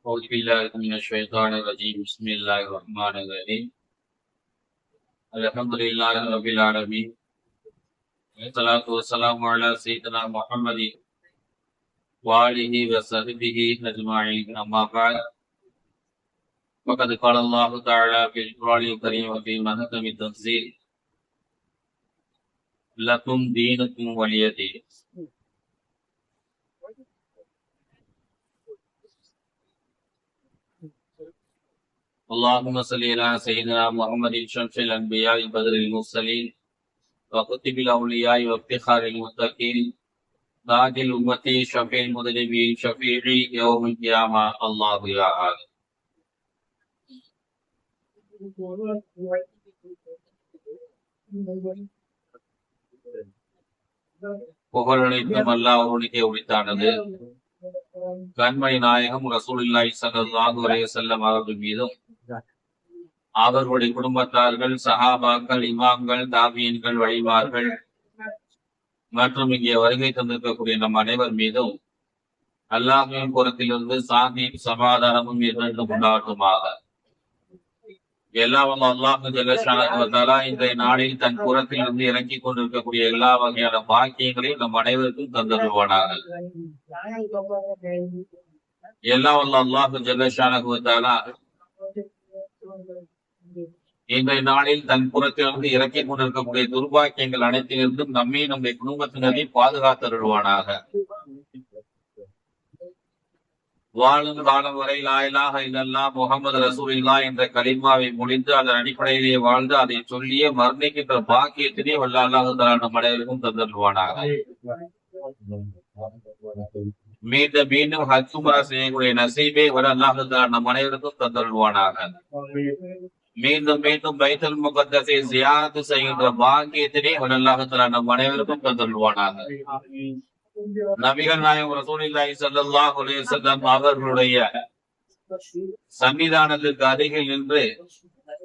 أعوذ بالله من الشيطان الرجيم بسم الله الرحمن الرحيم الحمد لله رب العالمين والصلاة والسلام على سيدنا محمد وآله وصحبه أجمعين أما بعد فقد قال الله تعالى في القرآن الكريم وفي محكم التنزيل لكم دينكم ولي دين. اللهم صل على سيدنا محمد شمس الأنبياء بدر المرسلين وكتب الأولياء وافتخار المتقين تاج الأمة شفيع المذنبين شفيع يوم القيامة الله يا عالم. புகழனைத்தும் அல்லாஹ் ஒருவனுக்கே உரித்தானது. கண்மணி நாயகம் ரசூலுல்லாஹி ஸல்லல்லாஹு அலைஹி வஸல்லம் அவர்கள் மீதும் அவர்களுடைய குடும்பத்தார்கள் சஹாபாக்கள் இமாம்கள் தாபியீன்கள் வழிமார்கள் மற்றும் இங்கே வருகை தந்திருக்கக்கூடிய நம் அனைவர் மீதும் அல்லாஹ்வின் புறத்திலிருந்து சாந்தியும் சமாதானமும் என்றென்றும் உண்டாகட்டுமாக. எல்லாம் அல்லாஹ் ஜல்ல ஷானஹு வ தஆலா இன்றைய நாளில் தன் புறத்திலிருந்து இறங்கிக் கொண்டிருக்கக்கூடிய எல்லா வகையான பாக்கியங்களையும் நம் அனைவருக்கும் தந்தருவானாக. எல்லாம் அல்லாஹ் ஜல்ல ஷானஹு வ தஆலா இன்றைய நாளில் தன் புறத்திலிருந்து இறக்கிக் கொண்டிருக்கக்கூடிய துர்பாக்கியங்கள் அனைத்திலிருந்தும் நம்மை நம்முடைய குடும்பத்தினரை பாதுகாத்தருள்வானாக. வாழும் காலம் வரை லா இலாஹ இல்லல்லாஹ் முஹம்மது ரசூலுல்லாஹ் என்ற கலிமாவை முடிந்து அதன் அடிப்படையிலே வாழ்ந்து அதை சொல்லியே மரணிக்கின்ற பாக்கியத்தினை வல்ல அல்லாஹ் தஆலா நம் அனைவருக்கும் தந்தருள்வானாக. மீண்டும் மீண்டும் ஹஜ் உம்ரா செய்யக்கூடிய நசீபை வல்ல அல்லாஹ் தஆலா நம் அனைவருக்கும் தந்தருள்வானாக. மீண்டும் மீண்டும் பைத்துல் முகத்தஸை ஜியாரத் செய்கின்ற பாக்கியத்தினை வல்ல அல்லாஹ் தஆலா நம் அனைவருக்கும் தந்தருள்வானாக. நபிகள் நாயகம் ரசூலுல்லாஹி ஸல்லல்லாஹு அலைஹி வஸல்லம் அவர்களுடைய சன்னிதானத்திற்கு அருகில் நின்று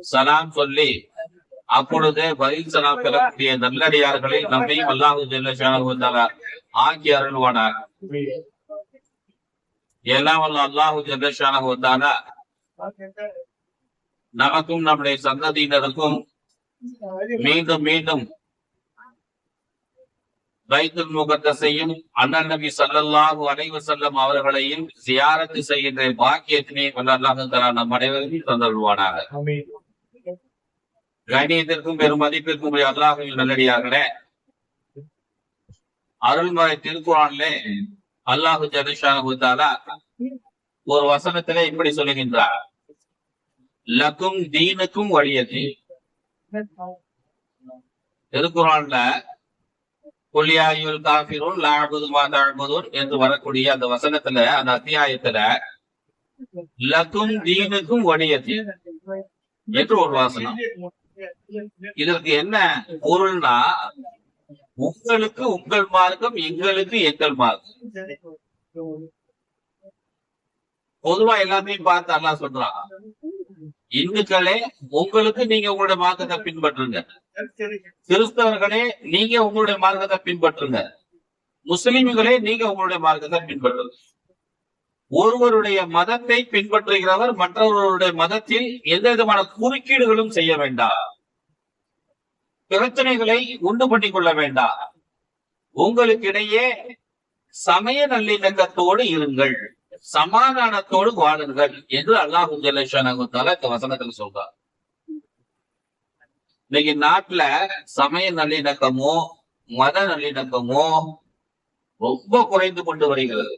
சலாம் சொல்லி அப்பொழுதே பதில் சலாம் பெறக்கூடிய நல்லடியார்களை நம்மையும் அல்லாஹ் ஜல்ல ஷானஹு வ தஆலா ஆக்கி அருள்வானாக. எல்லாம் வல்ல அல்லாஹ் ஜல்ல ஷானஹு வ தஆலா நமக்கும் நம்முடைய சந்ததியினருக்கும் மீண்டும் மீண்டும் பைத்துல் முகத்தஸையும் அண்ணன் நபி ஸல்லல்லாஹு அலைஹி வஸல்லம் அவர்களையும் ஜியாரத் செய்கின்ற பாக்கியத்தினை வல்ல அல்லாஹ் தஆலா நம் அனைவருக்கும் தந்தருள்வானாக. கண்ணியத்திற்கும் பெரும் மதிப்பிற்கும் அல்லாஹ்வின் நல்லடியார்களே, அருள்மறை திருக்குர்ஆனிலே அல்லாஹ் ஜல்ல ஷானஹு வ தஆலா ஒரு வசனத்திலே இப்படி சொல்லுகின்றார், லக்கும் தீனுக்கும் வலிய தீன். திருக்குர்ஆன்ல குல்யாயுல் காஃபிரூன் லா அஅ்புது மா தஅ்புதூன் என்று வரக்கூடிய அந்த வசனத்துல அந்த அத்தியாயத்துல லக்கும் தீனுக்கும் வலிய தீன் என்று ஒரு வசனம். இதற்கு என்ன பொருள்னா, உங்களுக்கு உங்கள் மார்க்கம், எங்களுக்கு எங்கள் மார்க்கம். பொதுவா எல்லாத்தையும் பார்த்து அல்லாஹ் சொல்றான், இந்துக்களே உங்களுக்கு நீங்க உங்களுடைய மார்க்கத்தை பின்பற்றுங்க, கிறிஸ்தவர்களே நீங்க உங்களுடைய மார்க்கத்தை பின்பற்றுங்க, முஸ்லிம்களே நீங்க உங்களுடைய மார்க்கத்தை பின்பற்றுங்க. ஒருவருடைய மதத்தை பின்பற்றுகிறவர் மற்றவர்களுடைய மதத்தில் எந்த விதமான குறுக்கீடுகளும் செய்ய வேண்டாம், பிரச்சனைகளை உண்டு பண்ணிக் கொள்ள வேண்டாம், உங்களுக்கிடையே சமய நல்லிணக்கத்தோடு இருங்கள், சமாதானத்தோடு வாழுங்கள் என்று அல்லாஹ் ஜல்ல ஷானஹு வ தஆலா இந்த வசனத்துல சொல்றார். இன்னைக்கு நாட்டுல சமய நல்லிணக்கமோ மத நல்லிணக்கமோ ரொம்ப குறைந்து கொண்டு வருகிறது.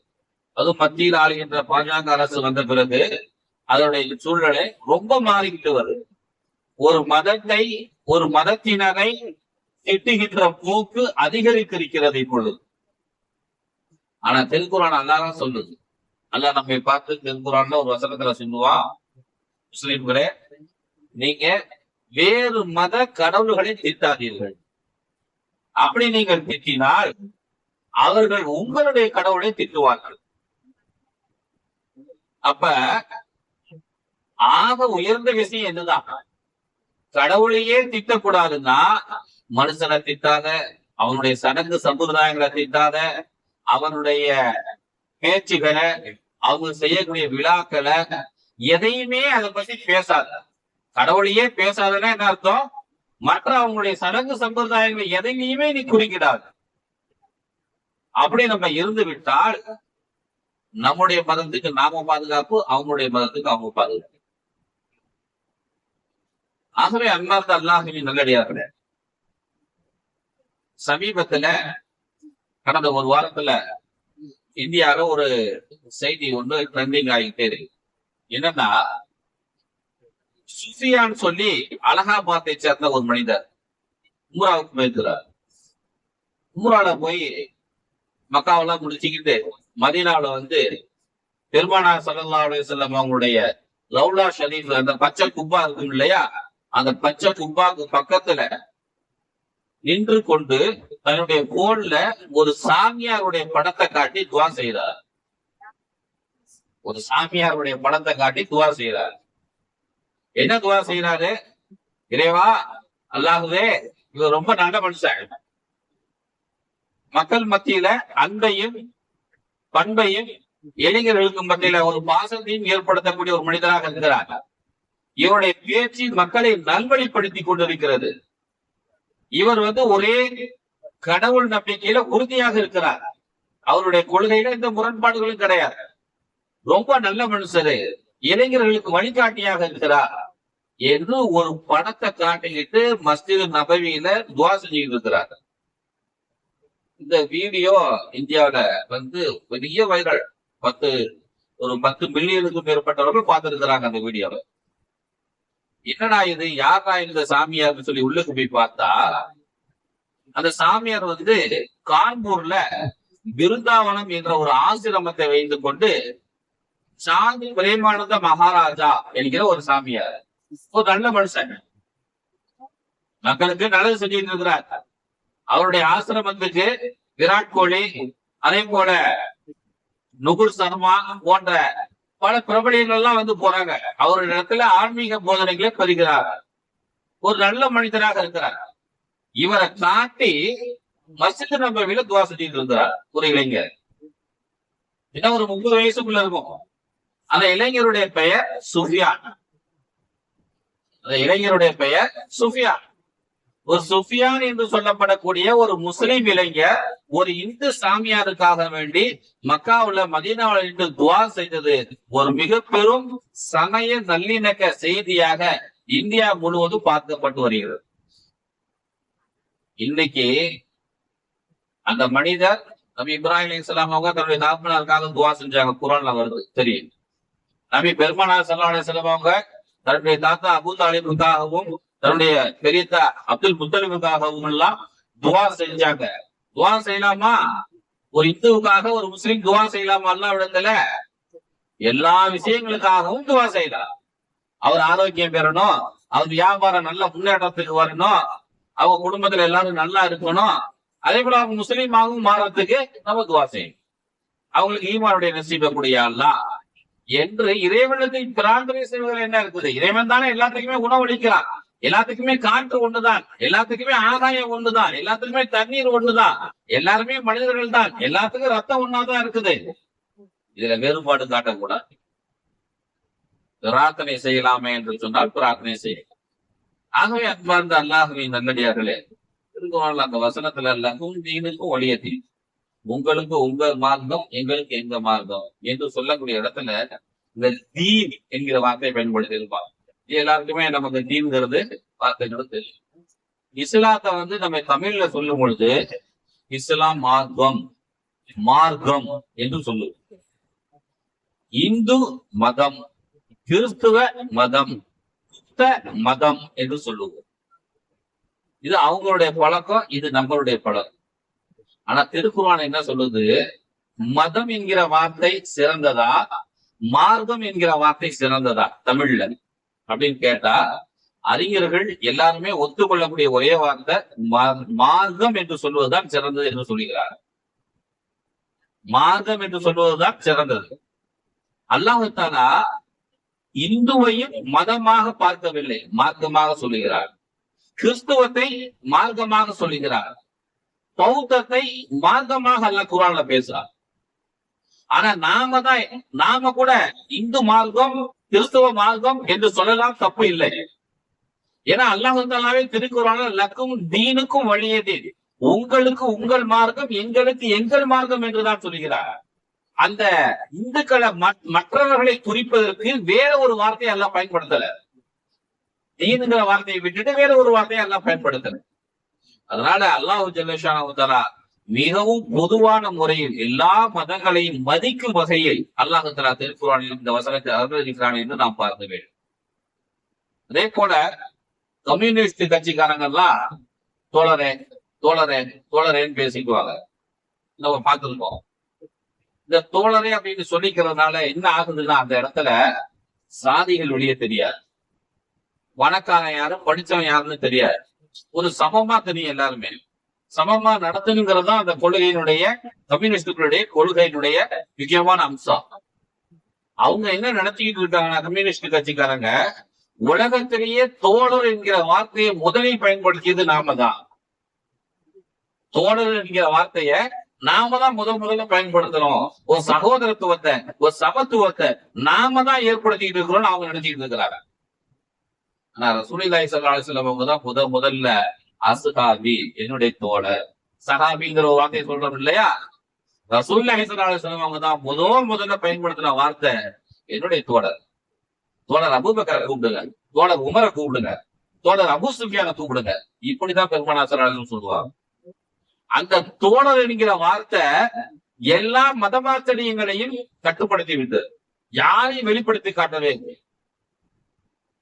அது மத்தியில் ஆளுகின்ற பாஜக அரசு வந்த பிறகு அதனுடைய சூழ்நிலை ரொம்ப மாறிக்கிட்டு வருது. ஒரு மதத்தை ஒரு மதத்தினரை திட்டுகின்ற போக்கு அதிகரித்திருக்கிறது இப்பொழுது. ஆனா திருக்குர்ஆன் அல்லாஹ் சொல்லுது, அல்லாஹ் நம்மை பார்த்து திருக்குர்ஆன்ல ஒரு வசனத்துல சொல்லுவான், முஸ்லிம்களே நீங்க வேறு மத கடவுள்களை திட்டாதீர்கள். அப்படி நீங்கள் திட்டினால் அவர்கள் உங்களுடைய கடவுளை திட்டுவார்கள். அப்ப ஆக உயர்ந்த விஷயம் என்னதான், கடவுளையே திட்டக்கூடாதுன்னா மனுஷனை திட்டாத, அவனுடைய சடங்கு சம்பிரதாயங்களை திட்டாத, அவனுடைய பேச்சுகளை அவங்க செய்யக்கூடிய விழாக்களை எதையுமே அதை பத்தி பேசாத. கடவுளையே பேசாதன்னா என்ன அர்த்தம்? மற்ற அவங்களுடைய சடங்கு சம்பிரதாயங்களை எதையுமே நீ குறிக்கிடாது. அப்படி நம்ம இருந்து விட்டால் நம்முடைய மதத்துக்கு நாம பாதுகாப்பு, அவங்களுடைய மதத்துக்கு அவங்க பாதுகாப்பு. ஆகவே அன்பார்ந்த அல்லாஹ்வின் நல்லடியார்களே, சமீபத்துல கடந்த ஒரு வாரத்துல இந்தியாவில ஒரு செய்தி ஒன்று ட்ரெண்டிங் ஆகிட்டே இருக்கு. என்னன்னா, சுஃபியான் சொல்லி அலகாபாத்தை சேர்ந்த ஒரு மனிதர் உம்ராவுக்கு போயிருக்கிறார். உம்ரால போய் மக்காவெல்லாம் முடிச்சுக்கிட்டு மதீனாவுல பெருமானார் ஸல்லல்லாஹு அலைஹி வஸல்லம் அவங்களுடைய லவ்லா ஷரீஃப், அந்த பச்சை குப்பா இருக்கும் இல்லையா, அந்த பச்சை குப்பாக்கு பக்கத்துல நின்று கொண்டு தன்னுடைய போன்ல ஒரு சாமியாருடைய படத்தை காட்டி துவா செய்தார். ஒரு சாமியாருடைய படத்தை காட்டி துவா செய்தார். என்ன துவா செய்யறாரு? இறைவா, அல்லாஹ்வே, இவர் ரொம்ப நல்ல மனுஷன், மக்கள் மத்தியில அன்பையும் பண்பையும் இளைஞர்களுக்கு மத்தியில ஒரு பாசத்தையும் ஏற்படுத்தக்கூடிய ஒரு மனிதராக இருக்கிறார். இவருடைய பேச்சு மக்களை நல்வழிப்படுத்தி கொண்டிருக்கிறது. இவர் ஒரே கடவுள் நம்பிக்கையில உறுதியாக இருக்கிறார். அவருடைய கொள்கையில எந்த முரண்பாடுகளும் கிடையாது. ரொம்ப நல்ல மனுஷரு, இளைஞர்களுக்கு வழிகாட்டியாக இருக்கிறார் என்று ஒரு படத்தை காட்டிக்கிட்டு மஸ்ஜித் நபவியில துவா செஞ்சுக்கிட்டு இருக்கிறார். இந்த வீடியோ இந்தியாவில பெரிய வைரல். ஒரு 10 மில்லியனுக்கும் மேற்பட்டவர்கள் பார்த்திருக்கிறாங்க அந்த வீடியோவை. என்னடா இது, யாரா இந்த சாமியார் சொல்லி உள்ளுக்கு போய் பார்த்தா, அந்த சாமியார் கான்பூர்ல பிருந்தாவனம் என்ற ஒரு ஆசிரமத்தை வைத்துக் கொண்டு சாந்தி பிரேமானந்த மகாராஜா என்கிற ஒரு சாமியார், ஒரு நல்ல மனுஷன், மக்களுக்கு நல்லது செஞ்சுட்டு இருக்கிறார். அவருடைய ஆசிரமத்துக்கு விராட் கோலி, அதே போல நுகுர் சர்மா போன்ற பல பிரபலியங்கள் எல்லாம் போறாங்க. அவருடைய இடத்துல ஆன்மீக போதனைகளை பெறுகிறார். ஒரு நல்ல மனிதராக இருக்கிறார். இவரை காட்டி மஸ்ஜித் நபவியில துவா செஞ்சுட்டு இருந்தார் ஒரு இளைஞர். இன்னும் ஒரு 30 வயசுக்குள்ள இருக்கும். அந்த இளைஞருடைய பெயர் சுஃபியான். அந்த இளைஞருடைய பெயர் சுஃபியான். ஒரு சுஃபியான் என்று சொல்லப்படக்கூடிய ஒரு முஸ்லிம் இளைஞர் ஒரு இந்து சாமியாருக்காக வேண்டி மக்காவுல மதீனாவுல இன்று துவா செய்தது ஒரு மிக பெரும் சமய நல்லிணக்க செய்தியாக இந்தியா முழுவதும் பார்க்கப்பட்டு வருகிறது. இன்னைக்கு அந்த மனிதர் நபி இப்ராஹிம் அலைஹிஸ்ஸலாம் அவங்க தன்னுடைய தாப்பனாருக்காக துவா செஞ்சாங்க. குர்ஆன்ல வருது, தெரியும். நபி பெருமானார் ஸல்லல்லாஹு அலைஹி வஸல்லம் அவங்க தன்னுடைய தாத்தா அபூ தாலிபுக்காகவும் தன்னுடைய பெரியத்தா அப்துல் முத்தலிபுக்காகவும் எல்லாம் துவா செஞ்சாங்க. துவா செய்யலாமா? ஒரு இந்துவுக்காக ஒரு முஸ்லிம் துவா செய்யலாமா? அல்லாஹ்விடத்துல எல்லா விஷயங்களுக்காகவும் துவா செய்யலாம். அவர் ஆரோக்கியம் பெறணும், அவர் வியாபாரம் நல்ல முன்னேற்றத்துக்கு வரணும், அவங்க குடும்பத்துல எல்லாரும் நல்லா இருக்கணும், அதே போல அவங்க முஸ்லீமாகவும் மாறத்துக்கு நம்ம துவா செய்யணும். அவங்களுக்கு ஈமானுடைய நசீப கூடிய அல்லாஹ் என்று இறைவனத்தில் பிரார்த்தனை செய்வதில் என்ன இருக்குது? இறைவன் தானே எல்லாத்துக்குமே உணவளிக்கிறான், எல்லாத்துக்குமே காற்று ஒண்ணுதான், எல்லாத்துக்குமே ஆதாயம் ஒண்ணுதான், எல்லாத்துக்குமே தண்ணீர் ஒண்ணுதான், எல்லாருமே மனிதர்கள் தான், எல்லாத்துக்கும் ரத்தம் ஒன்னாதான் இருக்குது. இதுல வேறுபாடு காட்டக்கூடாது. பிரார்த்தனை செய்யலாமே என்று சொன்னால் பிரார்த்தனை செய்யலாம். ஆகவே அன்பார்ந்த அல்லாஹ்வின் நல்லடியார்களே, திருக்குறள்ல அந்த வசனத்துல லகும் தீனுக்கும் ஒளியத்தி, உங்களுக்கு உங்க மார்க்கம், எங்களுக்கு எங்க மார்க்கம் என்று சொல்லக்கூடிய இடத்துல இந்த தீன் என்கிற வார்த்தையை பயன்படுத்தி இருப்பாங்க. எல்லாருக்குமே நமக்கு தீன்கிறது வார்த்தைகளும் தெரியும். இஸ்லாத்தை நம்ம தமிழ்ல சொல்லும் பொழுது இஸ்லாம் மார்க்கம், மார்க்கம் என்று சொல்லுவோம். இந்து மதம், கிறிஸ்துவ மதம், புத்த மதம் என்று சொல்லுவோம். இது அவங்களுடைய பழக்கம், இது நம்மளுடைய பழக்கம். ஆனா திருக்குர்ஆன் என்ன சொல்லுது? மதம் என்கிற வார்த்தை சிறந்ததா, மார்க்கம் என்கிற வார்த்தை சிறந்ததா தமிழ்ல அப்படின்னு கேட்டா, அறிஞர்கள் எல்லாருமே ஒத்துக்கொள்ளக்கூடிய ஒரே வார்த்தை மார்க்கம் என்று சொல்வதுதான் சிறந்தது என்று சொல்லுகிறார். மார்க்கம் என்று சொல்வதுதான் சிறந்தது. அல்லாஹ் தஆலா இந்துவையும் மதமாக பார்க்கவில்லை, மார்க்கமாக சொல்லுகிறார். கிறிஸ்துவத்தை மார்க்கமாக சொல்லுகிறார். பௌத்தத்தை மார்க்கமாக அல்லாஹ் குர்ஆன்ல பேசுறார். ஆனா நாம கூட இந்து மார்க்கம் கிறிஸ்தவ மார்க்கம் என்று சொல்லலாம், தப்பு இல்லை. ஏன்னா அல்லாஹ் தாலாவே திருக்குறான்ல லக்கும் தீனுக்கும் வழியதே, உங்களுக்கு உங்கள் மார்க்கம், எங்களுக்கு எங்கள் மார்க்கம் என்றுதான் சொல்கிறார். அந்த இந்துக்களை மற்றவர்களை குறிப்பதற்கு வேற ஒரு வார்த்தையை எல்லாம் பயன்படுத்தல. தீனுங்கிற வார்த்தையை விட்டுட்டு வேற ஒரு வார்த்தையை எல்லாம் பயன்படுத்தல. அதனால அல்லாஹ் ஜல்லஷானஹு தஆலா மிகவும் பொதுவான முறையில் எல்லா மதங்களையும் மதிக்கும் வகையில் அல்லாஹ் தஆலா திருக்குறானில் இந்த வசனத்தை அருளியிருக்கிறான் என்று நாம் பார்க்க வேண்டும். அதே போல கம்யூனிஸ்ட் கட்சிக்காரங்க எல்லாம் தோழரே தோழரே தோழரேன்னு பேசிக்குவாங்க. நம்ம பார்த்திருக்கோம். இந்த தோழரே அப்படின்னு சொல்லிக்கிறதுனால என்ன ஆகுதுன்னா, அந்த இடத்துல சாதிகள் வெளியே தெரியாது, பணக்காரன் யாரு படிச்சவன் யாருன்னு தெரியாது. ஒரு சமமா தெரியும், எல்லாருமே சமமா நடத்தணுங்கிறது தான் அந்த கொள்கையினுடைய, கம்யூனிஸ்டுகளுடைய கொள்கையினுடைய முக்கியமான அம்சம். அவங்க என்ன நடத்திக்கிட்டு இருக்காங்கன்னா, கம்யூனிஸ்ட் கட்சிக்காரங்க உலகத்திலேயே தோழர் என்கிற வார்த்தையை முதலில் பயன்படுத்தியது நாம தான். தோழர் என்கிற வார்த்தைய நாம தான் முதல்ல பயன்படுத்துறோம். ஒரு சகோதரத்துவத்தை, ஒரு சமத்துவத்தை நாம தான் ஏற்படுத்திக்கிட்டு இருக்கிறோம் அவங்க நினைச்சுக்கிட்டு இருக்கிறாங்க. ஆனா ரசூலுல்லாஹி ஸல்லல்லாஹு அலைஹி வஸல்லம் அவங்க தான் முதல்ல அஸ்ஹாபி, என்னுடைய தோழர். சஹாபிங்கிற ஒரு வார்த்தையை சொல்றோம் இல்லையா, ரசூலுல்லாஹி ஸல்லல்லாஹு அலைஹி வஸல்லம் அவங்க தான் முதல்ல பயன்படுத்தின வார்த்தை என்னுடைய தோழர். தோழர் அபூபக்கரை கூப்பிடுங்க, தோழர் உமரை கூப்பிடுங்க, தோழர் அபூ சுஃபியானை கூப்பிடுங்க. இப்படிதான் பெருமானார் ஸல்லல்லாஹு அலைஹி வஸல்லம் சொல்லுவாங்க. அந்த தோழர் என்கிற வார்த்தை எல்லா மதமாச்சரியங்களையும் கட்டுப்படுத்தி விட்டு யாரையும் வெளிப்படுத்தி காட்டவே இல்லை.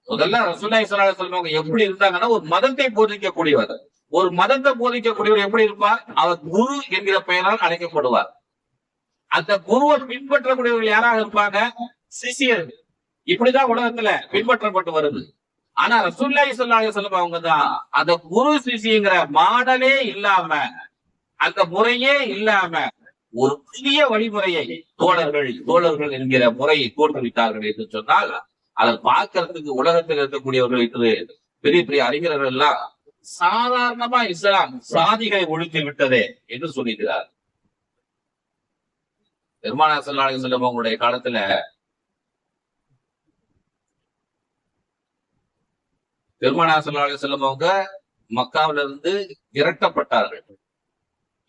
முதல்ல ரசூலுல்லாஹி ஸல்லல்லாஹு அலைஹி வஸல்லம் எப்படி இருந்தாங்கன்னா, ஒரு மதத்தை போதிக்கக்கூடியவர். ஒரு மதத்தை போதிக்கக்கூடியவர் எப்படி இருப்பார்? அவர் குரு என்கிற பெயரால் அழைக்கப்படுவார். அந்த குருவை பின்பற்றக்கூடியவர்கள் யாராக இருப்பாங்க? சிஷியர்கள். இப்படிதான் உலகத்துல பின்பற்றப்பட்டு வருது. ஆனா ரசூலுல்லாஹி ஸல்லல்லாஹு அலைஹி வஸல்லம் அவங்க தான் அந்த குரு சிஷியங்கிற மாடலே இல்லாம, அந்த முறையே இல்லாம ஒரு புதிய வழிமுறையை தோழர்கள் என்கிற முறையை தோற்றுவித்தார்கள் என்று சொன்னால், அதை பார்க்கறதுக்கு உலகத்தில் இருக்கக்கூடியவர்கள் என்று பெரிய பெரிய அறிஞர்கள் எல்லாம் சாதாரணமா இஸ்லாம் சாதிகளை ஒழித்து விட்டதே என்று சொல்லியிருக்கிறார். பெருமானார் ஸல்லல்லாஹு அலைஹி வஸல்லம் அவங்களுடைய காலத்துல பெருமானார் ஸல்லல்லாஹு அலைஹி வஸல்லம் அவங்க மக்காவில இருந்து விரட்டப்பட்டார்கள்.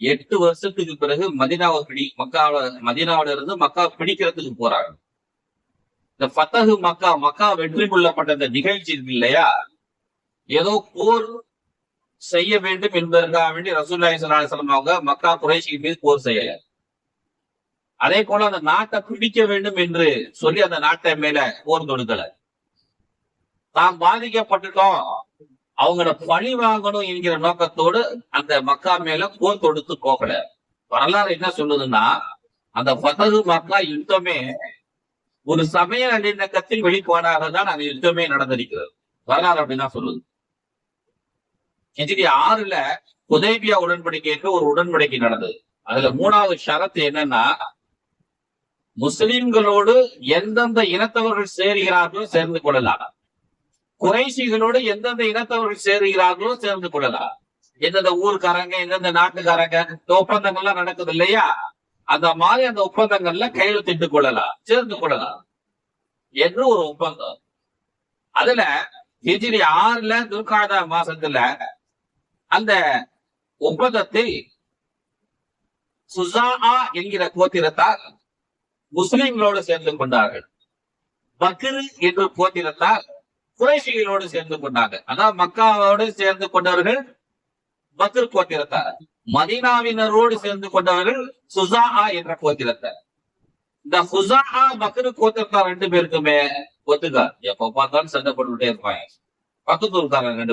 8 வருஷத்துக்கு பிறகு மதீனாவில இருந்து மக்கா பிடிக்கிறதுக்கு போறாங்க. இந்த ஃபதஹு மக்கா வெற்றி கொள்ளப்பட்ட இந்த நிகழ்ச்சி இருக்கு இல்லையா, ஏதோ போர் செய்ய வேண்டும் என்பதற்காக வேண்டி ரசூலுல்லாஹி ஸல்லல்லாஹு அலைஹி வஸல்லம் அவங்க மக்கா குறைஷிக்கு மீது போர் செய்யல. அதே போல அந்த நாட்டை பிடிக்க வேண்டும் என்று சொல்லி அந்த நாட்டை மேல போர் தொடுக்கல. நாம் பாதிக்கப்பட்டுட்டோம், அவங்கள பழி வாங்கணும் என்கிற நோக்கத்தோடு அந்த மக்கா மேல போர் தொடுத்து போகல. வரலாறு என்ன சொல்லுதுன்னா, அந்த ஃபதஹு மக்கா யுத்தமே ஒரு சமய நல்லிணக்கத்தின் வெளிப்பாடாக தான் அந்த யுத்தமே நடந்திருக்கிறது. வரலாறு அப்படிதான் சொல்லுது. ஹிஜ்ரி 6ல ஹுதைபியா உடன்படிக்கை என்று ஒரு உடன்படிக்கை நடந்தது. அதுல 3வது ஷரத்து என்னன்னா, முஸ்லிம்களோடு எந்தெந்த இனத்தவர்கள் சேருகிறார்களோ சேர்ந்து கொள்ளலாம், குறைஷிகளோடு எந்தெந்த இனத்தவர்கள் சேருகிறார்களோ சேர்ந்து கொள்ளலாம். எந்தெந்த ஊருக்காரங்க, எந்தெந்த நாட்டுக்காரங்க, இந்த ஒப்பந்தங்கள்லாம் நடக்குது இல்லையா, அந்த மாதிரி அந்த ஒப்பந்தங்கள்ல கையெழுத்திட்டு கொள்ளலாம், சேர்ந்து கொள்ளலாம் என்று ஒரு ஒப்பந்தம். அதுல ஹிஜ்ரி 6ல துல்காதா மாசத்துல அந்த ஒப்பந்தத்தை சுஸாஆ என்கிற கோத்திரத்தார் முஸ்லிம்களோடு சேர்ந்து கொண்டார்கள். பக்ர் என்ற கோத்திரத்தார் குறைஷிகளோடு சேர்ந்து கொண்டாங்க. அதான் மக்காவோடு சேர்ந்து கொண்டவர்கள் பக்ர் கோத்திரத்தார், மதீனாவினரோடு சேர்ந்து கொண்டவர்கள் சுஸாஆ என்ற கோத்திரத்தார். இந்த சுஸாஆ பக்ர் கோத்திரத்தார் 2 பேருக்குமே ஒத்துக்கா, எப்ப பார்த்தாலும் சண்டை போட்டுக்கிட்டே இருப்பாங்க. பக்கத்து ஊருக்காரங்க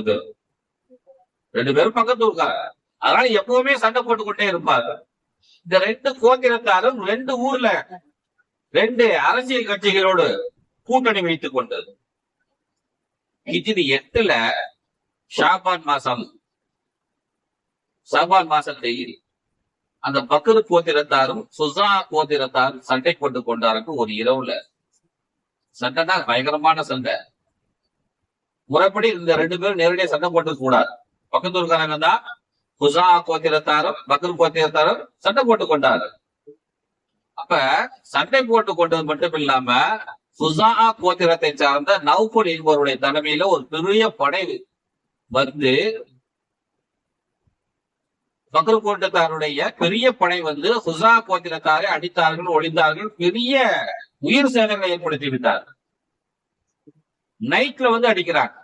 2 பேரும் பக்கத்து ஊருக்காரங்க, அதனால எப்பவுமே சண்டை போட்டுக்கிட்டே இருப்பாங்க. இந்த 2 கோத்திரத்தாரும் 2 ஊர்ல 2 அரசியல் கட்சிகளோடு கூட்டணி வைத்துக் கொண்டது. ஹிஜ்ரி 8ல ஷாபான் மாசத்தில் அந்த பக்ர் கோத்திரத்தாரும் சுஸா கோத்திரத்தாரும் சண்டை போட்டுக் கொண்டார்கள். ஒரு இரவுல சண்டைனா பயங்கரமான சண்டை. முறைப்படி இந்த 2 பேரும் நேரடியாக சண்டை போட்டு கூடாது. பக்கத்தூர்காரங்க தான் சுஸா கோத்திரத்தாரும் பக்ர் கோத்திரத்தாரும் சண்டை போட்டுக் கொண்டார்கள். அப்ப சண்டை போட்டு கொண்டது மட்டும் இல்லாம சுசா கோத்திரத்தை சார்ந்த நௌபல் என்பவருடைய தலைமையில ஒரு பெரிய படை வந்து பக்ர் கோட்டத்தாருடைய பெரிய படை வந்து சுசா கோத்திரத்தாரை அடித்தார்கள், ஒளிந்தார்கள், பெரிய உயிர் சேதங்களை ஏற்படுத்தி விட்டார்கள். நைட்ல வந்து அடிக்கிறாங்க.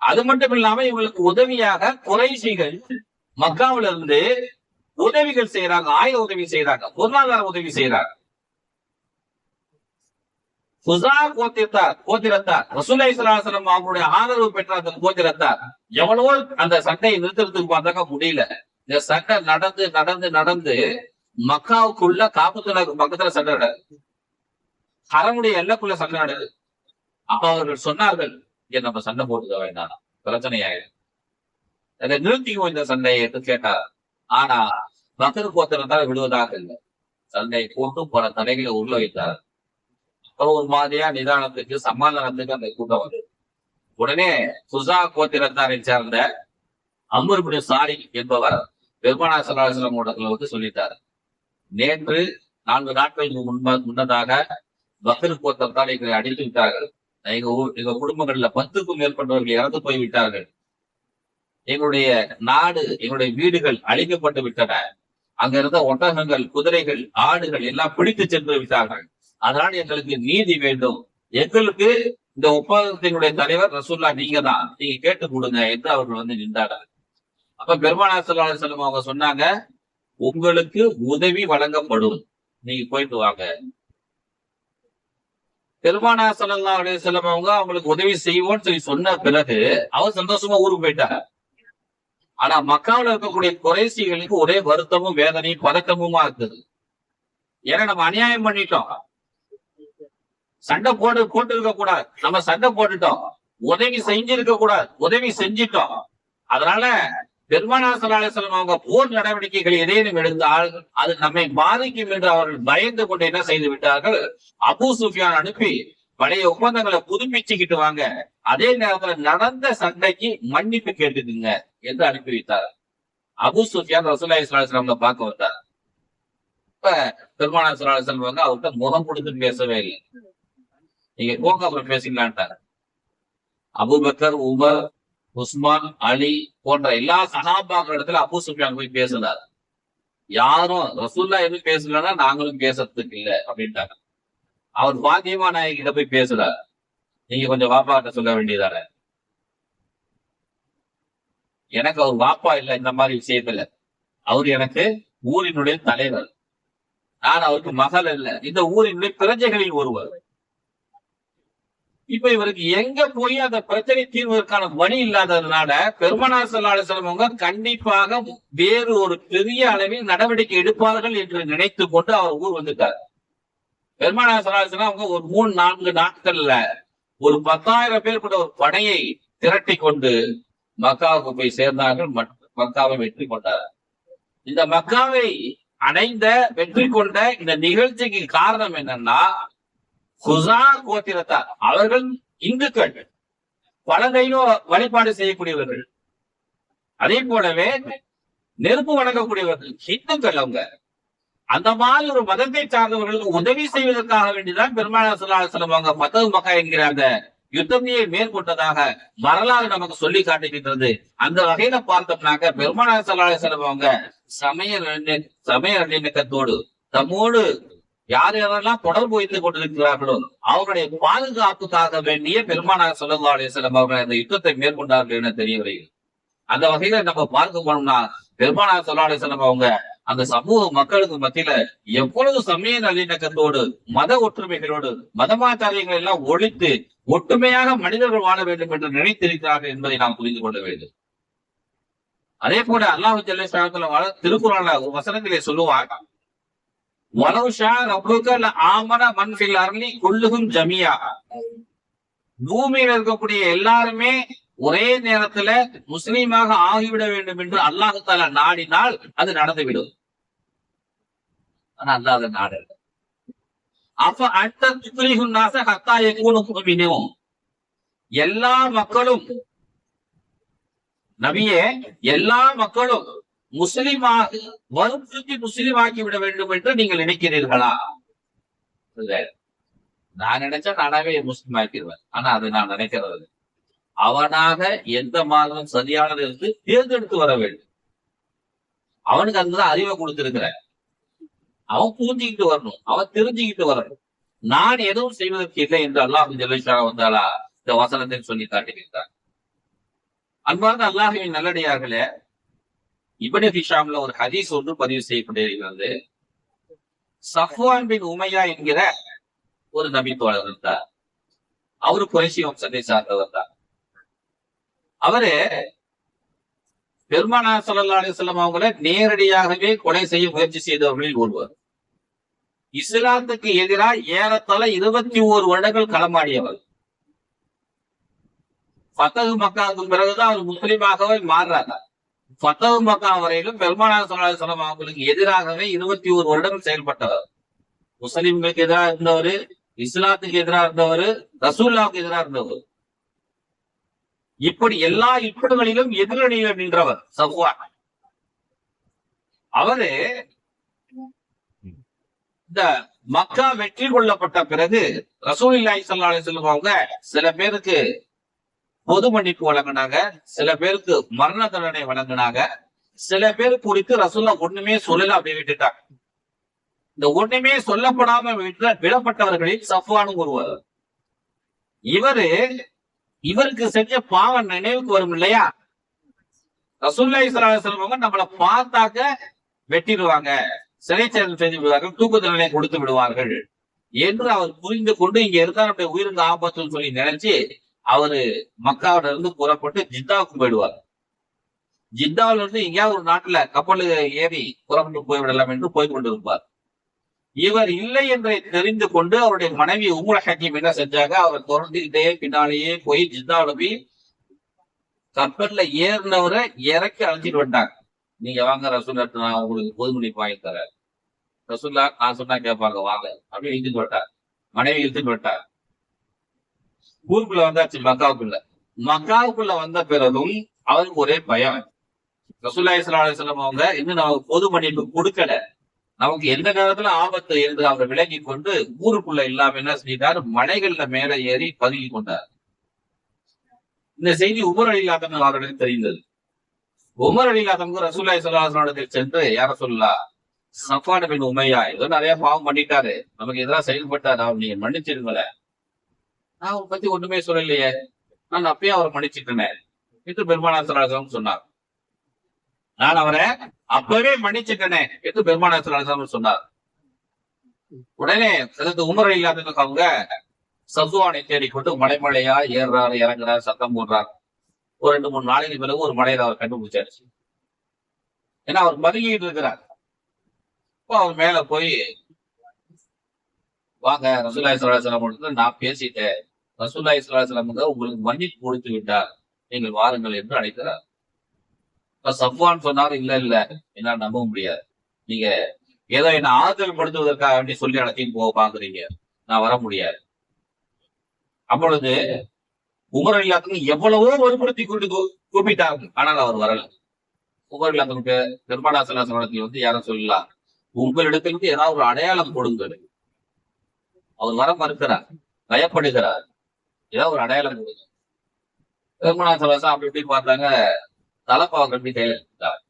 அது மட்டும் இல்லாம இவங்களுக்கு உதவியாக குறைஷிகள் மக்காவில இருந்து உதவிகள் செய்யறாங்க, ஆயுத உதவி செய்யறாங்க, பொருளாதார உதவி செய்யறாங்க. சுசா கோத்திரத்தார் ரசூலுல்லாஹி ஸல்லல்லாஹு அலைஹி வஸல்லம் அவங்களுடைய ஆதரவு பெற்ற அந்த கோத்திரத்தார் எவ்வளவோ அந்த சண்டையை நிறுத்துறதுக்கு பார்த்தாங்க, முடியல. இந்த சண்டை நடந்து நடந்து நடந்து மக்காவுக்குள்ள காபத்துல்லாஹ்க்கு பக்கத்துல சண்டை நடக்குது, ஹரமுடைய எல்லைக்குள்ள சண்டை நடக்குது. அப்ப அவர்கள் சொன்னார்கள், இங்க நம்ம சண்டை போட்டுக்க வேண்டாம், பிரச்சனை ஆயிடும், அதை நிறுத்திக்குவோம் இந்த சண்டையை என்று கேட்டார். ஆனா பக்ர் கோத்திரத்தால் விடுவதாக இல்லை, சண்டையை போட்டு பல தடைகளை உள்ள வைத்தார். ஒரு மாதிரியா நிதானத்துக்கு சமாதானத்துக்கு அந்த கூட்டம் வந்து உடனே சுசா கோத்திரத்தாரை சார்ந்த அம்ர் இப்னு சாரி என்பவர் பெருமானார் ஸல்லல்லாஹு அலைஹி வஸல்லம் வந்து சொல்லிட்டார், நேற்று 4 நாட்களுக்கு முன்னதாக பக்ர் கோத்திரத்தார் எங்களை அடித்து விட்டார்கள், எங்க குடும்பங்கள்ல 10க்கும் மேற்பட்டவர்கள் இறந்து போய் விட்டார்கள், எங்களுடைய நாடு எங்களுடைய வீடுகள் அழிக்கப்பட்டு விட்டன, அங்க இருந்த ஒட்டகங்கள், குதிரைகள், ஆடுகள் எல்லாம் பிடித்து சென்று விட்டார்கள், அதனால் எங்களுக்கு நீதி வேண்டும், எங்களுக்கு இந்த ஒப்பந்தத்தினுடைய தலைவர் ரசூலுல்லாஹ் நீங்க தான், நீங்க கேட்டு கொடுங்க என்று அவர்கள் வந்து நின்றார்கள். அப்ப பெருமானார் ஸல்லல்லாஹு அலைஹி வஸல்லம் அவங்க சொன்னாங்க, உங்களுக்கு உதவி வழங்கப்படும், நீங்க போயிட்டு வாங்க. பெருமானார் ஸல்லல்லாஹு அலைஹி வஸல்லம் அவங்க அவங்களுக்கு உதவி செய்வோம்னு சொல்லி சொன்ன பிறகு அவர் சந்தோஷமா ஊருக்கு போயிட்டாங்க. ஆனா மக்காவில் இருக்கக்கூடிய குறைஷிகளுக்கு ஒரே வருத்தமும் வேதனையும் பதட்டமுமா இருக்குது. ஏன்னா நம்ம அநியாயம் பண்ணிட்டோம், சண்டை போட்டு இருக்க கூடாது, நம்ம சண்டை போட்டுட்டோம், உதவி செஞ்சிருக்க கூடாது, உதவி செஞ்சிட்டோம். அதனால பெருமானார் ஸல்லல்லாஹு அலைஹி வஸல்லம் அவங்க போர் நடவடிக்கைகள் எதையும் எடுத்தால் அது நம்மை பாதிக்கும் என்று அவர்கள் பயந்து கொண்டு என்ன செய்து விட்டார்கள், அபூ சுஃபியான் அனுப்பி பழைய ஒப்பந்தங்களை புதுப்பிச்சுக்கிட்டு வாங்க, அதே நேரத்துல நடந்த சண்டைக்கு மன்னிப்பு கேட்டுக்குங்க என்று அனுப்பி வைத்தார். அபூ சுஃபியான் ரசூலுல்லாஹி ஸல்லல்லாஹு அலைஹி வஸல்லம் பார்க்க வந்தார். இப்ப பெருமானார் ஸல்லல்லாஹு அலைஹி வஸல்லம் வந்து அவர்கிட்ட முகம் கொடுத்து பேசவே இல்லை, நீங்க போங்க அப்புறம் பேசிக்கலான்ட்டாரு. அபூபக்கர், உமர், உஸ்மான், அலி போன்ற எல்லா சஹாபாக்கள் இடத்துல அபூ சுஃபியான் போய் பேசினார். யாரும் ரசூலுல்லாஹ் எதுவும் பேசலன்னா நாங்களும் பேசுறதுக்கு இல்லை அப்படின்ட்டாங்க. அவர் பாத்தியமா நாயகிட்ட போய் பேசுறார், நீங்க கொஞ்சம் வாப்பாட்ட சொல்ல வேண்டியதான, எனக்கு அவர் வாப்பா இல்லை இந்த மாதிரி விஷயத்துல, அவர் எனக்கு ஊரினுடைய தலைவர், நான் அவருக்கு மகள் அல்ல, இந்த ஊரினுடைய பிரஜைகளில் ஒருவர். இப்ப இவருக்கு எங்க போய் அந்த பிரச்சனை தீர்வதற்கான வழி இல்லாததுனால பெருமானார் ஸல்லல்லாஹு அலைஹி வஸல்லம் அவங்க கண்டிப்பாக வேறு ஒரு பெரிய அளவில் நடவடிக்கை எடுப்பார்கள் என்று நினைத்து கொண்டு அவர் ஊர் வந்துட்டார். பெருமானார் ஸல்லல்லாஹு அலைஹி வஸல்லம் அவங்க ஒரு 3-4 நாட்கள்ல ஒரு 10,000 பேர் கூட ஒரு படையை திரட்டி கொண்டு மக்காவுக்கு போய் சேர்ந்தார்கள், மக்காவை வெற்றி கொண்டார். இந்த மக்காவை அடைந்த வெற்றி கொண்ட இந்த நிகழ்ச்சிக்கு காரணம் என்னன்னா, குஸா கோத்திரத்தார் அவர்கள் இந்துக்கள், பல தெய்வ வழிபாடு செய்யக்கூடியவர்கள், அதே போலவே நெருப்பு வணங்கக்கூடியவர்கள் இந்துக்கள். அவங்க அந்த மாதிரி ஒரு மதத்தை சார்ந்தவர்களுக்கு உதவி செய்வதற்காக வேண்டிதான் பெருமானார் ஸல்லல்லாஹு அலைஹி வஸல்லம் அவங்க ஃபத்ஹு மக்கா என்கிற அந்த யுத்தத்தையே மேற்கொண்டதாக வரலாறு நமக்கு சொல்லி காட்டுகின்றது. அந்த வகையில பார்த்தோம்னாக்க பெருமானார் ஸல்லல்லாஹு அலைஹி வஸல்லம் அவங்க சமய நல்லிணக்கத்தோடு தம்மோடு யார் யாரெல்லாம் தொடர்பு வைத்துக் கொண்டிருக்கிறார்களோ அவருடைய பாதுகாப்புக்காக வேண்டிய பெருமானார் ஸல்லல்லாஹு அலைஹி வஸல்லம் அவர்கள் அந்த யுத்தத்தை மேற்கொண்டார்கள் என தெரிய வருகிறது. அந்த வகையில நம்ம பார்க்க போனோம்னா பெருமானார் ஸல்லல்லாஹு அலைஹி வஸல்லம் அவங்க அந்த சமூக மக்களுக்கு மத்தியில எவ்வளவு சமய நல்லிணக்கத்தோடு மத ஒற்றுமைகளோடு மதமாச்சாரியங்களை எல்லாம் ஒழித்து ஒற்றுமையாக மனிதர்கள் வாழ வேண்டும் என்று நினைத்திருக்கிறார்கள் என்பதை நாம் புரிந்து கொள்ள வேண்டும். அதே போல அல்லாஹ் ஜல்ல ஷானஹு திருக்குறான்ல ஒரு வசனத்திலே சொல்லுவாங்க, வலவ் ஷா ரப்புக லஆமன மன் ஃபில் அர்லி குல்லுஹும் ஜமீஆ, பூமியில் இருக்கக்கூடிய எல்லாருமே ஒரே நேரத்துல முஸ்லீமாக ஆகிவிட வேண்டும் என்று அல்லாஹ் தஆலா நாடினால் அது நடந்துவிடும். ஆனா அல்லாஹ் அதை நாடல. அப்ப அன்த துக்ரிஹுன் நாஸ ஹத்தா யகூனு முஃமினூன், எல்லா மக்களும் நபியே எல்லா மக்களும் முஸ்லிமாக வற்புறுத்தி முஸ்லிம் ஆக்கி விட வேண்டும் என்று நீங்கள் நினைக்கிறீர்களா? நான் நினைச்சா நானாவே முஸ்லிம் ஆக்கிடுவேன். ஆனா அதை நான் நினைக்கிறது அவனாக எந்த மாதம் சரியானது என்று தேர்ந்தெடுத்து வர வேண்டும். அவனுக்கு அதுதான் அறிவை கொடுத்திருக்கிற. அவன் புரிஞ்சுக்கிட்டு வரணும், அவன் தெரிஞ்சுக்கிட்டு வரணும். நான் எதுவும் செய்வதற்கு இல்லை என்று அல்லாஹ் ஜல்ல வந்தாலா இந்த வசனத்தை சொல்லி காட்டுகின்றார். அன்பார்ந்த அல்லாஹ்வின் நல்லடியார்களே, இப்னு ஹிஷாம்ல ஒரு ஹதீஸ் ஒன்று பதிவு செய்யப்பட்டிருக்கிறது. சஃப்வான் பின் உமையா என்கிற ஒரு நபி தோழர் இருந்தார். அவரு குறைஷி வம்சத்தை சார்ந்தவர் தான். அவரு பெருமானார் ஸல்லல்லாஹு அலைஹி வஸல்லம் அவங்களை நேரடியாகவே கொலை செய்ய முயற்சி செய்தவர்களில் ஒருவர். இஸ்லாத்துக்கு எதிராக ஏறத்தாழ 21 வருடங்கள் களமாடியவர். ஃபதஹ் மக்காவுக்கு பிறகுதான் அவர் முஸ்லிமாகவே மாறுறாங்க. ஃபதஹ் மக்கா வரையிலும் பெருமானார் ஸல்லல்லாஹு அலைஹி வஸல்லம் அவங்களுக்கு எதிராகவே 21 வருடங்கள் செயல்பட்டவர். முஸ்லிம்களுக்கு எதிராக இருந்தவர், இஸ்லாத்துக்கு எதிராக இருந்தவர், ரசூலுல்லாஹ்வுக்கு எதிராக இருந்தவர். இப்படி எல்லா இக்கடுகளிலும் எதிரணியில் நின்றவர் சஃப்வான். அவரு இந்த மக்கா வெற்றி கொள்ளப்பட்ட பிறகு ரசூலுல்லாஹி ஸல்லல்லாஹு அலைஹி வஸல்லம் அவங்க சில பேருக்கு பொது மன்னிப்பு வழங்கினாங்க, சில பேருக்கு மரண தண்டனை வழங்கினாங்க, சில பேர் குறித்து ரசூலுல்லாஹ் ஒண்ணுமே சொல்லல அப்படி விட்டுட்டாங்க. இந்த ஒண்ணுமே சொல்லப்படாம விடப்பட்டவர்களில் சஃப்வானும் ஒருவர். இவருக்கு செஞ்ச பாவம் நினைவுக்கு வரும் இல்லையா? ரசூலுல்லாஹி ஸல்லல்லாஹு அலைஹி வஸல்லம் நம்மளை பார்த்தாக்க வெட்டிடுவாங்க, சிறை சேதம் செஞ்சு விடுவார்கள், தூக்கு தண்டனை கொடுத்து விடுவார்கள் என்று அவர் புரிந்து கொண்டு இங்க இருந்தா நம்முடைய உயிருக்கு ஆபத்துன்னு சொல்லி நினைச்சு அவரு மக்காவில இருந்து புறப்பட்டு ஜித்தாவுக்கு போயிடுவார். ஜித்தாவில இருந்து எங்கேயாவது ஒரு நாட்டுல கப்பல் ஏறி புறப்பட்டு போய்விடலாம் என்று போய் கொண்டிருப்பார். இவர் இல்லை என்றை தெரிந்து கொண்டு அவருடைய மனைவி உம்முல் ஹக்கீம் என்ன செஞ்சாங்க, அவர் தொடர்ந்துகிட்டே பின்னாலேயே போய் ஜித்தாவுல போய் கப்பல்ல ஏறினவரை இறக்கி அழைச்சிட்டு வந்துட்டாங்க. நீங்க வாங்க ரசூல்லா, நான் உங்களுக்கு பொது மன்னிப்பு வாங்கி தரேன். ரசூல்லா நான் சொன்னா கேட்பாங்க, வாங்க அப்படின்னு இழுத்துட்டு விட்டார். மனைவி இழுத்துட்டு விட்டார். ஊருக்குள்ள வந்தாச்சு மக்காவுக்குள்ள வந்த பிறகும் அவருக்கு ஒரே பயம். ரசூலுல்லாஹி ஸல்லல்லாஹு அலைஹி வஸல்லம் அவங்க இன்னும் நமக்கு பொது மன்னிப்பு கொடுக்கல, நமக்கு எந்த நேரத்துல ஆபத்து என்று அவர் விலகி கொண்டு ஊருக்குள்ள இல்லாம என்ன செஞ்சிட்டாரு, மலைகள்ல மேல ஏறி பதுங்கி கொண்டார். இந்த செய்தி உமர் ரலியல்லாஹு அவர்களுக்கு தெரிந்தது. உமர் ரலியல்லாஹு ரசூலுல்லாஹி ஸல்லல்லாஹு அலைஹி வஸல்லம் சென்று யார சொல்லலாம், சஃப்வான் பின் உமையா ஏதோ நிறைய பாவம் பண்ணிட்டாரு, நமக்கு எதிராக செயல்பட்டாரு, அவர் நீங்க மன்னிச்சிருங்களேன். நான் அவரை பத்தி ஒண்ணுமே சொல்லலையே, நான் அப்பயே அவரை மன்னிச்சுட்டேனே என்று பெருமானார் ஸல்லல்லாஹு அலைஹி வஸல்லம் சொன்னார். நான் அவரை அப்பவே மன்னிச்சுட்டேனே என்று பெருமானார் ஸல்லல்லாஹு அலைஹி வஸல்லம் சொன்னார். உடனே உமர் ரலியல்லாஹு அவங்க சஃப்வானை தேடிக்கொண்டு மலைமலையா ஏறுறாரு, இறங்குறாரு, சத்தம் போடுறாரு. ஒரு 2-3 நாளைக்கு பிறகு ஒரு மலையில அவர் கண்டுபிடிச்சாச்சு. ஏன்னா அவர் பதுங்கிட்டு இருக்கிறார். இப்போ அவர் மேல போய் வாங்க ரசூலுல்லாஹி ஸல்லல்லாஹு அலைஹி வஸல்லம் நான் பேசிட்டேன், ரசூலுல்லாஹி ஸல்லல்லாஹு அலைஹி வஸல்லம் உங்களுக்கு மன்னிப்பு கொடுத்து விட்டார், நீங்கள் வாருங்கள் என்று அழைக்கிறார். சஃப்வான் சொன்னாரு, இல்ல என்னால நம்ப முடியாது, நீங்க ஏதோ என்ன ஆறுதல் படுத்துவதற்காக வேண்டி சொல்லி அழைச்சிட்டு போக பாக்குறீங்க, நான் வர முடியாது. அப்பொழுது உமர் ரலியல்லாஹு எவ்வளவோ வற்புறுத்தி கொண்டு கூப்பிட்டாங்க, ஆனால் அவர் வரல. உமர் ரலியல்லாஹு பெருமானார் ஸல்லல்லாஹு அலைஹி வஸல்லம் யாரும் சொல்லலாம், உங்களிடத்திலிருந்து ஏதாவது ஒரு அடையாளம் கொடுங்கள். அவர் வர மறுக்கிறார், பயப்படுகிறார், ஏதாவது ஒரு அடையாளம் கொடுங்க. பெருமானார் ஸல்லல்லாஹு அலைஹி வஸல்லம் அப்படி இப்படி பார்த்தாங்க, தலப்பாவை கட்டி கையில எடுத்தார்.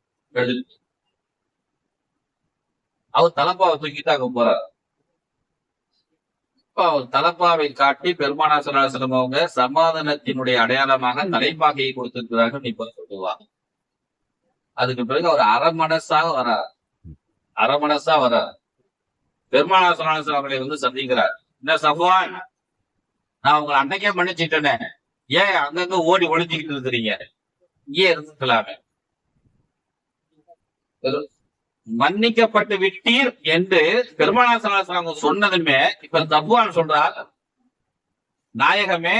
அவர் தலப்பாவை தூக்கிட்டு அங்க போறார். அவர் தலப்பாவை காட்டி பெருமானார் ஸல்லல்லாஹு அலைஹி வஸல்லம் அவங்க சமாதானத்தினுடைய அடையாளமாக தலைப்பாகையை கொடுத்திருக்கிறார்கள், நீ சொல்லுவா. அதுக்கு பிறகு அவர் அரமனசா வரார். பெருமானார் ஸல்லல்லாஹு அலைஹி வஸல்லம் அவர்களை வந்து சந்திக்கிறார். என்ன சஃப்வான், நான் உங்களை அன்னைக்கே மன்னிச்சுட்டேனே, ஏன் அங்கங்க ஓடி ஒளிஞ்சுக்கிட்டு இருக்கிறீங்க, இங்கே இருக்கலாமே. மன்னிக்கப்பட்டு விட்டீர் என்று பெருமானார் ஸல்லல்லாஹு அலைஹி வஸல்லம் சொன்னதுமே இப்ப சஃப்வான் சொல்றார், நாயகமே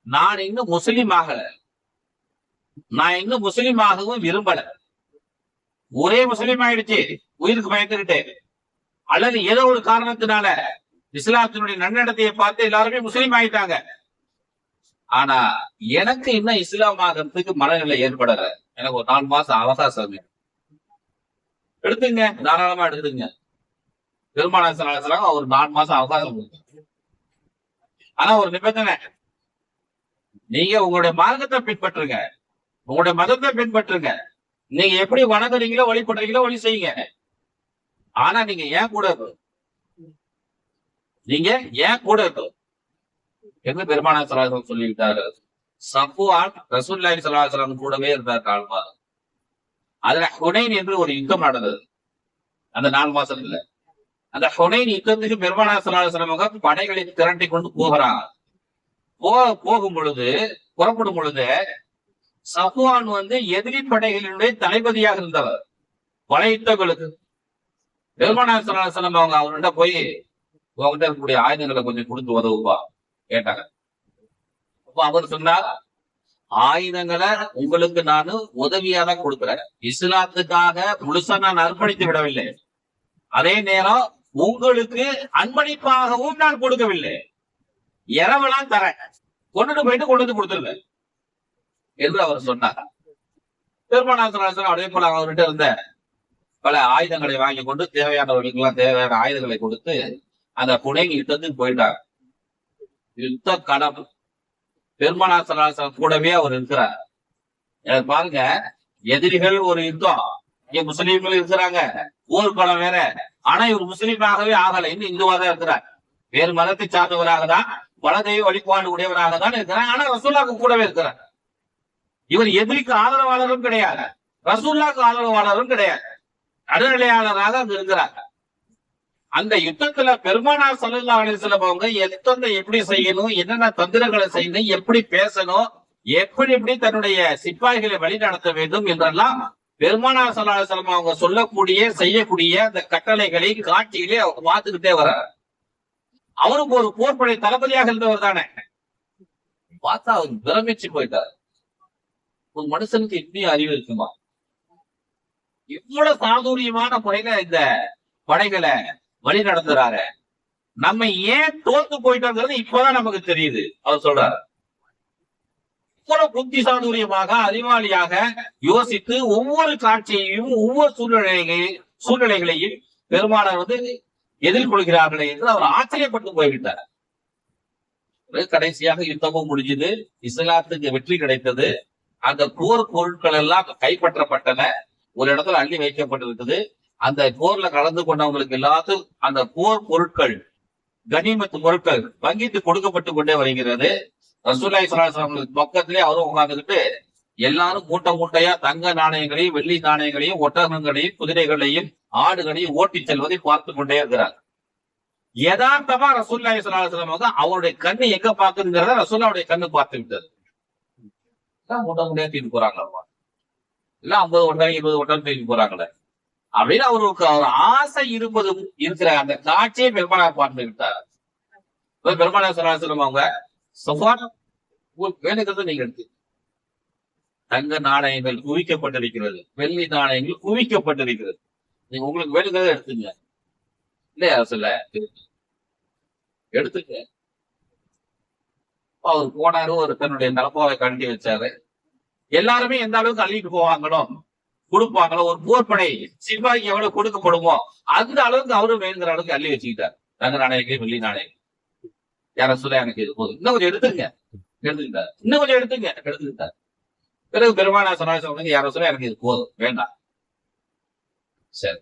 நான் இன்னும் முஸ்லிமாகவும் விரும்பல. ஒரே முஸ்லீம் ஆயிடுச்சு, உயிருக்கு பயந்துகிட்டே, அல்லது ஏதோ ஒரு காரணத்தினால இஸ்லாத்தினுடைய நன்னடத்தையை பார்த்து எல்லாருமே முஸ்லீம் ஆயிட்டாங்க. ஆனா எனக்கு இன்னும் இஸ்லாம் ஆகிறதுக்கு மனநிலை ஏற்படல, எனக்கு ஒரு 4 மாசம் அவகாசம் எடுத்துங்க, தாராளமா எடுத்துங்க. பெருமானார் ஸல்லல்லாஹு அலைஹி வஸல்லம் ஒரு 4 மாசம் அவகாசம் கொடுத்தாங்க. ஆனா ஒரு நிபந்தனை, நீங்க உங்களுடைய மார்க்கத்தை பின்பற்றுங்க, உங்களுடைய மதத்தை பின்பற்றுங்க. நீங்க எப்படி வணங்குறீங்களோ வழிபடுறீங்களோ வழி செய்யுங்க. ஆனா நீங்க ஏன் கூட இருக்கணும், நீங்க ஏன் கூட இருக்கணும் என்று பெருமானார் ஸல்லல்லாஹு அலைஹி வஸல்லம் சொல்லிவிட்டாரு. சஃப்வான் ரசூலுல்லாஹி ஸல்லல்லாஹு அலைஹி வஸல்லம் கூடவே இருந்தார் 4 மாதம். அதுல ஹுனைன் என்று ஒரு யுத்தம் நடந்தது அந்த 4 மாசத்துல. அந்த ஹுனைன் யுத்தத்துக்கு பெருமானார் ஸல்லல்லாஹு அலைஹி வஸல்லம் படைகளை திரட்டி கொண்டு போகிறாங்க. போகும் பொழுது, புறப்படும் பொழுது சஃப்வான் எதிரி படைகளினுடைய தளபதியாக இருந்தவர். பல யுத்தங்களுக்கு பெருமானார் ஸல்லல்லாஹு அலைஹி வஸல்லம் அவங்க அவர்கிட்ட போய் உங்ககிட்ட இருக்கக்கூடிய ஆயுதங்களை கொஞ்சம் கொடுத்து உதவுவா கேட்டாங்க. அப்ப அவர் சொன்னார், ஆயுதங்களை உங்களுக்கு நான் உதவியா தான் கொடுக்கிறேன், இஸ்லாத்துக்காக முழுசா நான் அர்ப்பணித்து விடவில்லை, அதே நேரம் உங்களுக்கு அர்ப்பணிப்பாகவும் நான் கொடுக்கவில்லை, இரவெல்லாம் தரேன், கொண்டுட்டு போயிட்டு கொண்டு வந்து கொடுத்துருங்க என்று அவர் சொன்னார். பெருமானார் ஸல்லல்லாஹு அலைஹி வஸல்லம் அதே போல அவர்கிட்ட இருந்த பல ஆயுதங்களை வாங்கி கொண்டு தேவையானவர்களுக்கு எல்லாம் தேவையான ஆயுதங்களை கொடுத்து அந்த ஹுனைன் யுத்தத்துக்கு போயிட்டார். யுத்த களம் பெருமானார் ஸல்லல்லாஹு அலைஹி வஸல்லம் கூடவே அவர் இருக்கிறார். பாருங்க, எதிரிகள் ஒரு யுத்தம், இங்க முஸ்லீம்கள் இருக்கிறாங்க, போர்க்களம் வேற. ஆனா இவர் முஸ்லீமாகவே ஆகல, இன்னும் இந்துவா தான் இருக்கிறார், வேறு மதத்தை சார்ந்தவராக தான், பலதெய்வ வழிபாடு உடையவராக தான் இருக்கிறார். ஆனா ரசூலுல்லாஹ்க்கு கூடவே இருக்கிறார். இவர் எதிரிக்கு ஆதரவாளரும் கிடையாது, ரசூலுல்லாஹ்க்கு ஆதரவாளரும் கிடையாது, நடுநிலையாளராக அங்க இருக்கிறார். அந்த யுத்தத்துல பெருமானார் ஸல்லல்லாஹு அலைஹி வஸல்லம் அவங்க யுத்தத்தை எப்படி செய்யணும், என்னென்ன தந்திரங்களை செய்யணும், எப்படி பேசணும், எப்படி தன்னுடைய சிப்பாய்களை வழி நடத்த வேண்டும் என்றெல்லாம் பெருமானார் ஸல்லல்லாஹு அலைஹி வஸல்லம் அவங்க சொல்லக்கூடிய செய்யக்கூடிய அந்த கட்டளைகளை காட்சிகளே அவங்க பார்த்துக்கிட்டே வர. அவரும் ஒரு போர்படை தளபதியாக இருந்தவர் தானே. பார்த்தா அவர் பிரமிச்சு போயிட்டார். ஒரு மனுஷனுக்கு எப்படி அறிவு இருக்குமா, இவ்வளவு சாதுரியமான முறையில இந்த படைகளை வழி நடத்துறாரு, நம்ம ஏன் தோத்து போயிட்டோங்கிறது இப்பதான் நமக்கு தெரியுது. அவர் சொல்றாரு, இவ்வளவு புத்தி சாதுரியமாக அறிவாளியாக யோசித்து ஒவ்வொரு காட்சியையும் ஒவ்வொரு சூழ்நிலைகளையும் பெருமானார் எதிர்கொள்கிறார்களே என்று அவர் ஆச்சரியப்பட்டு போய்விட்டார். கடைசியாக யுத்தமும் முடிஞ்சது, இஸ்லாத்துக்கு வெற்றி கிடைத்தது. அந்த போர் பொருட்கள் எல்லாம் கைப்பற்றப்பட்டன, ஒரு இடத்துல அள்ளி வைக்கப்பட்டிருக்குது. அந்த போர்ல கலந்து கொண்டவங்களுக்கு எல்லாத்துக்கும் அந்த போர் பொருட்கள், கனிமத்து பொருட்கள் பங்கிட்டு கொடுக்கப்பட்டு கொண்டே வருகிறது. ரசூலுல்லாஹி ஸல்லல்லாஹு அலைஹி வஸல்லம் பக்கத்திலே அவரும் உட்கார்ந்துகிட்டு எல்லாரும் மூட்டை மூட்டையா தங்க நாணயங்களையும் வெள்ளி நாணயங்களையும் ஒட்டகங்களையும் குதிரைகளையும் ஆடுகளையும் ஓட்டி செல்வதை பார்த்து கொண்டே இருக்கிறார். யதார்த்தமா ரசூலுல்லாஹி ஸல்லல்லாஹு அலைஹி வஸல்லம் அவருடைய கண்ணு எங்க பாக்குங்கிறத ரசூலுல்லாஹுடைய கண்ணு பார்த்து விட்டது. மூட்டை மூட்டையா தூக்கிட்டு போறாங்க, இல்ல 50 ஒட்டகம் 20 ஒட்டகம் தூக்கிட்டு போறாங்களே அப்படின்னு அவருக்கு ஆசை இருக்கிற அந்த காட்சியை பெருமானார் பார்த்து விட்டார். பெருமானார் ஸல்லல்லாஹு அலைஹி வஸல்லம் அவங்க சஃப்வான் வேணுங்கிறது நீங்க எடுத்து, தங்க நாணயங்கள் குவிக்கப்பட்டிருக்கிறது, வெள்ளி நாணயங்கள் குவிக்கப்பட்டிருக்கிறது, நீங்க உங்களுக்கு வேணுங்கிறத எடுத்துங்க, இல்லையா சொல்ல எடுத்துக்க. அவர் போனாரு, ஒரு தன்னுடைய தலப்பாவை கழட்டி வச்சாரு. எல்லாருமே எந்த அளவுக்கு அள்ளிட்டு போவாங்களோ கொடுப்பாங்களோ, ஒரு போர்படை சிப்பாய்க்கு எவ்வளவு கொடுக்கப்படுமோ அந்த அளவுக்கு அவரும் வேணுங்கிற அளவுக்கு அள்ளி வச்சுக்கிட்டார். தங்க நாணயங்கள் வெள்ளி நாணயம். யார சொல்ல எனக்கு இது போதும், இன்னும் கொஞ்சம் எடுத்துங்க, எடுத்துக்கிட்டார். இன்னும் கொஞ்சம் எடுத்துங்க, எடுத்துக்கிட்டார். பிறகு பெருமானார் ஸல்லல்லாஹு அலைஹி வஸல்லம் யார சொல்ல எனக்கு இது போதும் வேண்டாம், சரி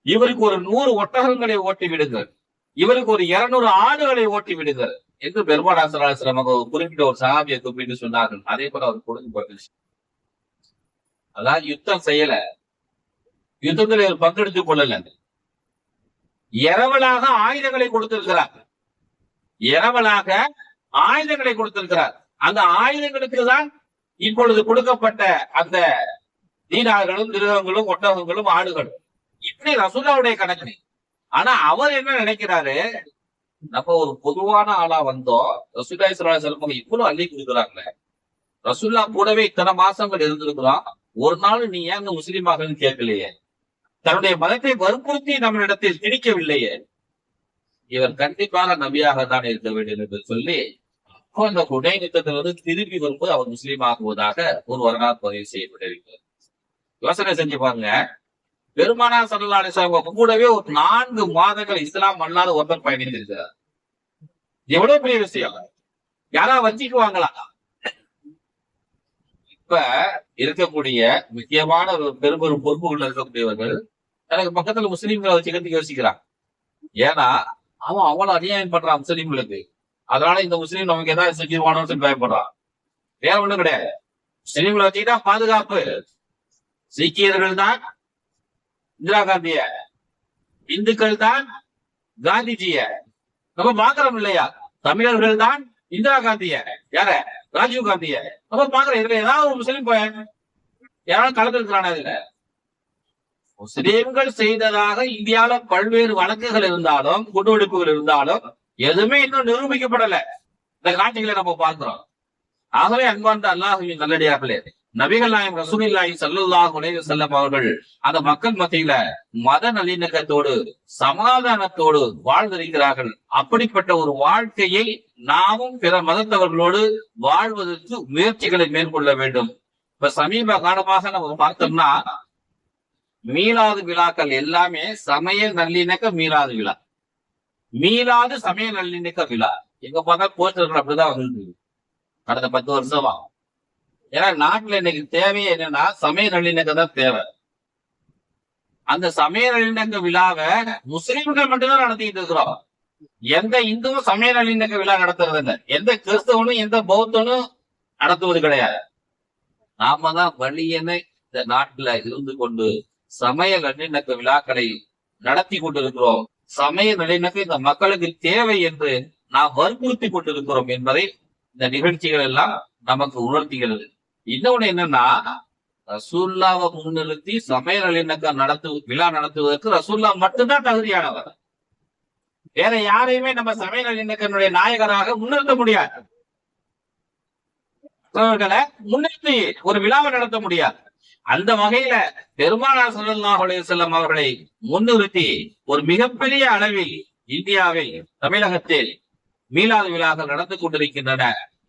இவருக்கு ஒரு 100 ஒட்டகங்களை ஓட்டி விடுங்கள், இவருக்கு ஒரு 200 ஆடுகளை ஓட்டி விடுங்கள் என்று பெருமானார் ஸல்லல்லாஹு அலைஹி வஸல்லம் குறிப்பிட்ட ஒரு சஹாபியை கூப்பிட்டு சொன்னார்கள். அதே போல அவர் கொடுத்து போட்டுச்சு. அதாவது யுத்தம் செய்யல, யுத்தத்தில் இவர் பங்கெடுத்துக் கொள்ளல, இரவலாக ஆயுதங்களை கொடுத்திருக்கிறார், இரவலாக ஆயுதங்களை கொடுத்திருக்கிறார். அந்த ஆயுதங்களுக்கு தான் இப்பொழுது கொடுக்கப்பட்ட அந்த தீனார்களும் திருகங்களும் ஒட்டகங்களும் ஆடுகளும், இப்படி ரசூலுல்லாஹ்வுடைய கணக்கு. ஆனா அவர் என்ன நினைக்கிறாரு, நம்ம ஒரு பொதுவான ஆளா வந்தோம், ரசூலுல்லாஹி ஸல்லல்லாஹு அலைஹி வஸல்லம் இவ்வளவு அள்ளி கொடுக்குறாங்களே, ரசூலுல்லாஹ் கூடவே இத்தனை மாசங்கள் இருந்திருக்கிறோம், ஒரு நாள் நீ ஏன் முஸ்லீமாக கேட்கலையே, தன்னுடைய மதத்தை வற்புறுத்தி நம்மளிடத்தில் திணிக்கவில்லையே, இவர் கண்டிப்பாக நபியாகத்தான் இருக்க வேண்டும் என்று சொல்லி அந்த ஹுனைன் யுத்தத்திலிருந்து திருப்பி வரும்போது அவர் முஸ்லீம் ஆகுவதாக ஒரு வரலாறு பதிவு செய்யப்பட்டிருக்கிறது. யோசனை செஞ்சு பாருங்க, பெருமானார் ஸல்லல்லாஹு அலைஹி வஸல்லம் கூடவே ஒரு 4 மாதங்கள் இஸ்லாம் அல்லாத ஒருத்தர் பயணித்திருக்கிறார். எவ்வளவு பெரிய விஷயம்! யாரா வச்சுக்குவாங்களா? இப்ப இருக்கக்கூடிய முக்கியமான பெரும் பெரும் பொறுப்புகள் இருக்கக்கூடியவர்கள் எனக்கு பக்கத்துல முஸ்லீம்களை வச்சுக்கிறதுக்கு யோசிக்கிறான். ஏன்னா அவன் அவ்வளவு அநியாயம் பண்றான் முஸ்லீம்களுக்கு. அதனால இந்த முஸ்லீம் நமக்கு ஏதாவது செஞ்சிருவானோன்னு சொல்லி பயப்படுறான். வேற ஒண்ணும் கிடையாது. முஸ்லீம்களை வச்சுக்கிட்டா பாதுகாப்பு. சீக்கியர்கள் தான் இந்திரா காந்திய, இந்துக்கள் தான் காந்திஜிய. நம்ம பாக்குறோம் இல்லையா? தமிழர்கள் தான் இந்திரா காந்திய, யார ராஜீவ் காந்திய நம்ம பாக்குறோம். இதுல ஏதாவது ஒரு முஸ்லீம் யாராவது கலந்துருக்கிறானா? இதுல முஸ்லீம்கள் செய்ததாக இந்தியாவில பல்வேறு வழக்குகள் இருந்தாலும் குண்டுவெடிப்புகள் இருந்தாலும் எதுவுமே இன்னும் நிரூபிக்கப்படல. இந்த காட்சிகளை நம்ம பார்க்கிறோம். ஆகவே அன்பார்ந்த அல்லாஹ்வின் நல்லடியார்களே, நபிகள் நாயகம் ரசூலுல்லாஹி ஸல்லல்லாஹு அலைஹி வஸல்லம் அவர்கள் அந்த மக்கள் மத்தியில மத நல்லிணக்கத்தோடு சமாதானத்தோடு வாழ்ந்திருக்கிறார்கள். அப்படிப்பட்ட ஒரு வாழ்க்கையை நாமும் பிற மதத்தவர்களோடு வாழ்வதற்கு முயற்சிகளை மேற்கொள்ள வேண்டும். இப்ப சமீப காலமாக நம்ம பார்த்தோம்னா மீலாது விழாக்கள் எல்லாமே சமய நல்லிணக்க மீலாது விழா, மீளாது சமய நல்லிணக்க விழா. எங்க பார்த்தா போஸ்டர்கள் அப்படிதான் வந்து கடந்த 10 வருஷமா. ஏன்னா நாட்டுல இன்னைக்கு தேவையே என்னன்னா சமய நல்லிணக்கம் தான் தேவை. அந்த சமய நல்லிணக்க விழாவை முஸ்லிம்கள் மட்டும்தான் நடத்திட்டு இருக்கிறோம். எந்த இந்துவும் சமய நல்லிணக்க விழா நடத்துறது இல்லை. எந்த கிறிஸ்தவனும் எந்த பௌத்தனும் நடத்துவது கிடையாது. நாம தான் வழியென இந்த நாட்டுல இருந்து கொண்டு சமய நல்லிணக்க விழாக்களை நடத்தி கொண்டிருக்கிறோம். சமய நல்லிணக்கம் இந்த மக்களுக்கு தேவை என்று நாம் வற்புறுத்தி கொண்டிருக்கிறோம் என்பதை இந்த நிகழ்ச்சிகள் எல்லாம் நமக்கு உணர்த்துகிறது. இன்னொன்னு என்னன்னா, ரசூல்லாவை முன்னிறுத்தி சமய நல்லிணக்கம் விழா நடத்துவதற்கு ரசூல்லா மட்டும்தான் தகுதியானவர். வேற யாரையுமே நம்ம சமய நல்லிணக்கனுடைய நாயகராக முன்னிறுத்த முடியாது. முன்னிறுத்தி ஒரு விழாவை நடத்த முடியாது. அந்த வகையில பெருமானார் ஸல்லல்லாஹு அலைஹி வஸல்லம் அவர்களை முன்னிறுத்தி ஒரு மிகப்பெரிய அளவில் இந்தியாவில் தமிழகத்தில் மீலாது விழாக்கள் நடந்து கொண்டிருக்கின்றன.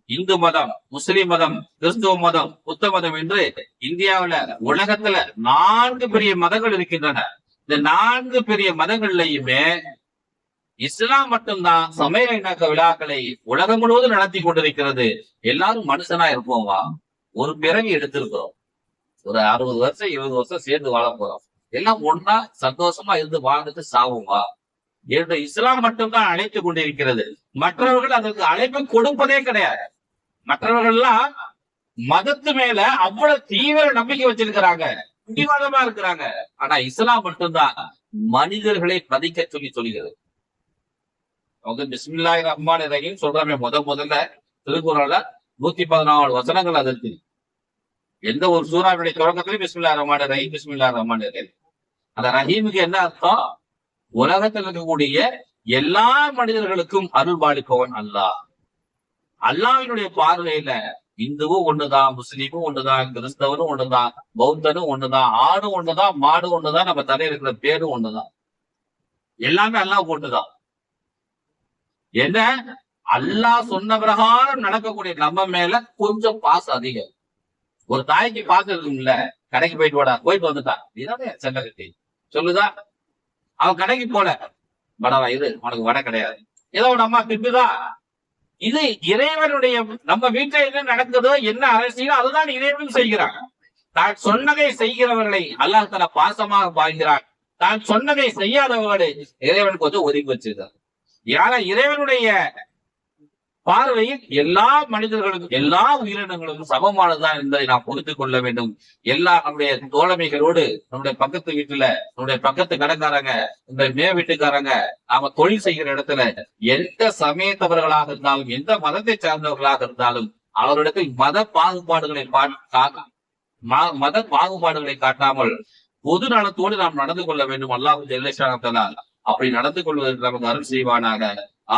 இந்து மதம், முஸ்லிம் மதம், கிறிஸ்துவ மதம், புத்த மதம் என்று இந்தியாவில உலகத்துல 4 பெரிய மதங்கள் இருக்கின்றன. இந்த 4 பெரிய மதங்கள்லயுமே இஸ்லாம் மட்டும்தான் சமய இணக்க விழாக்களை உலகம் முழுவதும் நடத்தி கொண்டிருக்கிறது. எல்லாரும் மனுஷனா இருப்போமா? ஒரு பிறவி எடுத்திருக்கிறோம். ஒரு 60 வருஷம் 20 வருஷம் சேர்ந்து வாழ போறோம். எல்லாம் ஒன்னா சந்தோஷமா இருந்து வாழ்ந்துட்டு சாவுமா என்று இஸ்லாம் மட்டும்தான் அழைத்து கொண்டிருக்கிறது. மற்றவர்கள் அதற்கு அழைப்பு கொடுப்பதே கிடையாது. மற்றவர்கள் எல்லாம் மதத்து மேல அவ்வளவு தீவிர நம்பிக்கை வச்சிருக்கிறாங்க, பிடிவாதமா இருக்கிறாங்க. ஆனா இஸ்லாம் மட்டும்தான் மனிதர்களை பதிக்க சொல்கிறது. அவங்க பிஸ்மில்லாஹிர் ரஹ்மானிர் ரஹீம் சொல்றாங்க. முதல்ல திருக்குறள்ல 114 வசனங்கள் அதற்கு. எந்த ஒரு சூறாவுடைய தொடக்கத்திலும் பிஸ்மில்லாஹிர் ரஹ்மானிர் ரஹீம், பிஸ்மில்லாஹிர் ரஹ்மானிர் ரஹீம். அந்த ரஹீமுக்கு என்ன அர்த்தம்? உலகத்தில் இருக்கக்கூடிய எல்லா மனிதர்களுக்கும் அருள் பாலிப்பவன் அல்லாஹ். அல்லாஹ்வினுடைய பார்வையில இந்துவும் ஒண்ணுதான், முஸ்லீமும் ஒண்ணுதான், கிறிஸ்தவனும் ஒண்ணுதான், பௌத்தனும் ஒண்ணுதான், ஆடும் ஒண்ணுதான், மாடும் ஒண்ணுதான், நம்ம தலையில இருக்கிற பேரும் ஒண்ணுதான். எல்லாமே அல்லாஹ் போட்டுதான். என்ன அல்லாஹ் சொன்ன பிரகாரம் நடக்கக்கூடிய நம்ம மேல கொஞ்சம் பாசம் அதிகம். ஒரு தாய்க்கு பாசம் இருக்கும்ல, கடைக்கு போயிட்டு வந்துட்டான், இதானே சண்டை கட்டி சொல்லுதா? அவன் கடைக்கு போல, வடவா இது உனக்கு வடை கிடையாது, ஏதோ ஒரு அம்மா திட்டுதா. இது இறைவனுடைய, நம்ம வீட்டுல என்ன நடக்குதோ என்ன அரசியலோ அதுதான் இறைவன் செய்கிறான். தான் சொன்னதை செய்கிறவர்களை அல்லாஹ் தஆலா பாசமாக பார்க்கிறான். தான் சொன்னதை செய்யாதவர்களை இறைவனுக்கு வந்து ஒதுக்கி வச்சிருக்கான். ஏன்னா இறைவனுடைய பார்வையில் எல்லா மனிதர்களுக்கும் எல்லா உயிரினங்களுக்கும் சமமானதுதான் என்பதை நாம் புரிந்து கொள்ள வேண்டும். எல்லா நம்முடைய தோழமைகளோடு, நம்முடைய பக்கத்து வீட்டுல, நம்முடைய பக்கத்து கடைக்காரங்க, இந்த மே வீட்டுக்காரங்க, நாம தொழில் செய்கிற இடத்துல எந்த சமயத்தவர்களாக இருந்தாலும், எந்த மதத்தை சார்ந்தவர்களாக இருந்தாலும், அவர்களிடத்தில் மத பாகுபாடுகளை காட்டாமல் பொது நலத்தோடு நாம் நடந்து கொள்ள வேண்டும். அல்லாஹ் ஜல்ல ஷானஹு அப்படி நடந்து கொள்வதற்கு நமக்கு அருள் செய்வானாக.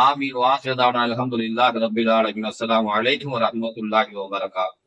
ஆமீன். வாஹிர் தஅவானா அல்ஹம்துலில்லாஹி ரப்பில் ஆலமீன். அஸ்ஸலாமு அலைக்கும் வரஹ்மத்துல்லாஹி வபரகாத்துஹு.